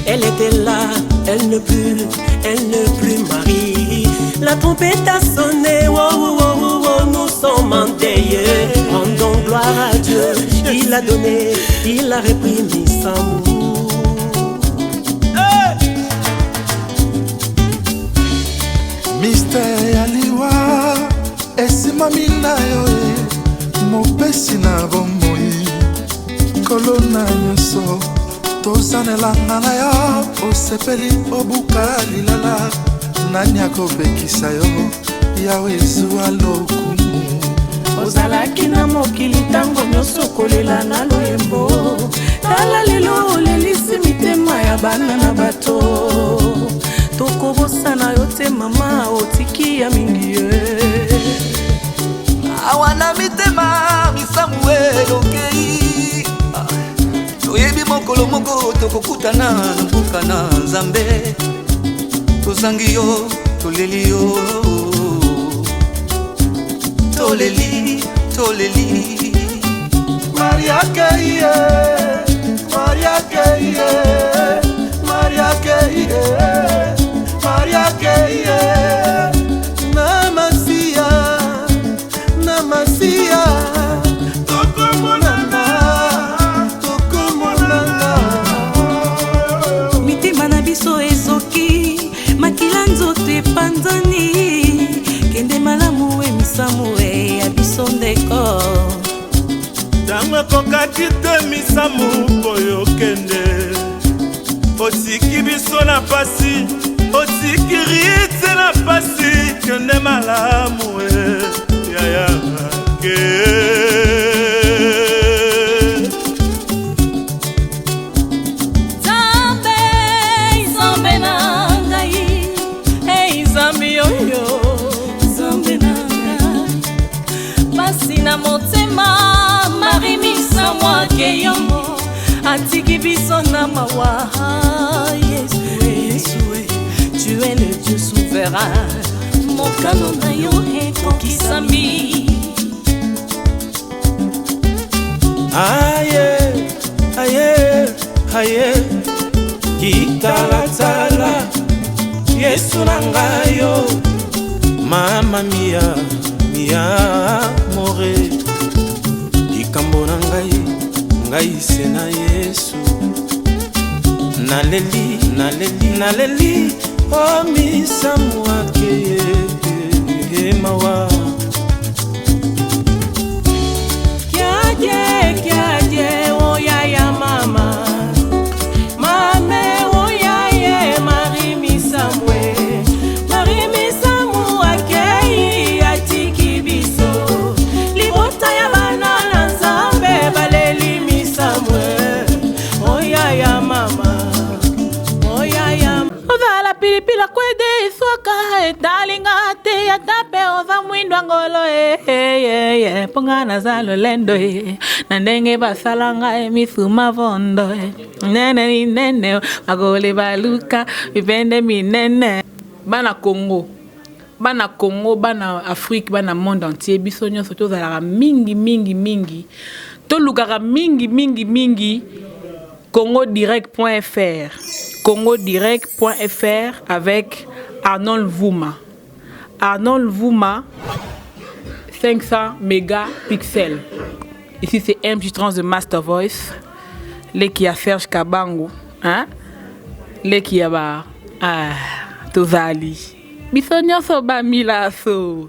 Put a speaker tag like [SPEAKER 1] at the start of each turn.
[SPEAKER 1] Elle était là, elle ne plus Marie. La trompette a sonné, oh, oh, oh, oh, oh, nous sommes endeuillés. Rendons gloire à Dieu, il a donné, il a repris Misamou.
[SPEAKER 2] Hey! Mystère Yaliwa, esimamina yoe, mopesi na bomoi, kolona nyoso. Tosanela ngana yo, osepeli obuka lilala. Nani akobekisa yo, yawe zuwa lokumu.
[SPEAKER 1] Ozalaki na mokili tango nyoso kolela na loyembo. Tala lelo lelisi mitema ya bana na bato. Tokobosana yo te mama otiki ya mingi ye.
[SPEAKER 3] Awana mitema misamwe lokei. Toyebi mokolo moko tokokutana mbuka na Nzambe. Tozangi yo, toleli yo. Toleli, toleli.
[SPEAKER 2] Maria Keye, Maria Keye, Maria Keye, Maria Keye. Namasia, Namasia.
[SPEAKER 1] Biso ezoki makila nzoto panzani kende malamu emisamu ya biso ndeko
[SPEAKER 4] tango kokaki te misamu koyo kende otiki biso na pasi otiki rite na pasi kende malamu yaya ke
[SPEAKER 1] na motema marimisa mwake yomo atiki biso na mawa. Yesue, tu es le Dieu souverain. Mokano na yo ekokisami.
[SPEAKER 4] Aye, aye, aye. Kitalatala Yesu na ngayo. Mama mia, mia more. Likambo na ngai, ngai se na Yesu. Naleli, naleli, naleli. Oh misamu wake mawa. Kiaje, oh ya mama. Mame, oh ya Marie misamwe. Marie misamu wake atiki biso. Libota ya bana na Nzambe baleli misamwe. Oh ya mama. Oh ya Ovala pilipila kwede iswaka etalinga te ya tape oza mwindwa ngolo ponga za lolendo na ndenge basalanga misuma vondo nene nene magole baluka vipende minene bana Congo bana Afrique bana monde entier biso nyonso tozalaka mingi tolukaka mingi congodirect.fr congodirect.fr avec Arnold Vouma. Arnold Vouma, 500 mégapixels. Ici c'est MJ Trans de Master Voice. Les qui a Serge Kabango. Hein? Les qui a Tozali. Bisogno so ba milaso.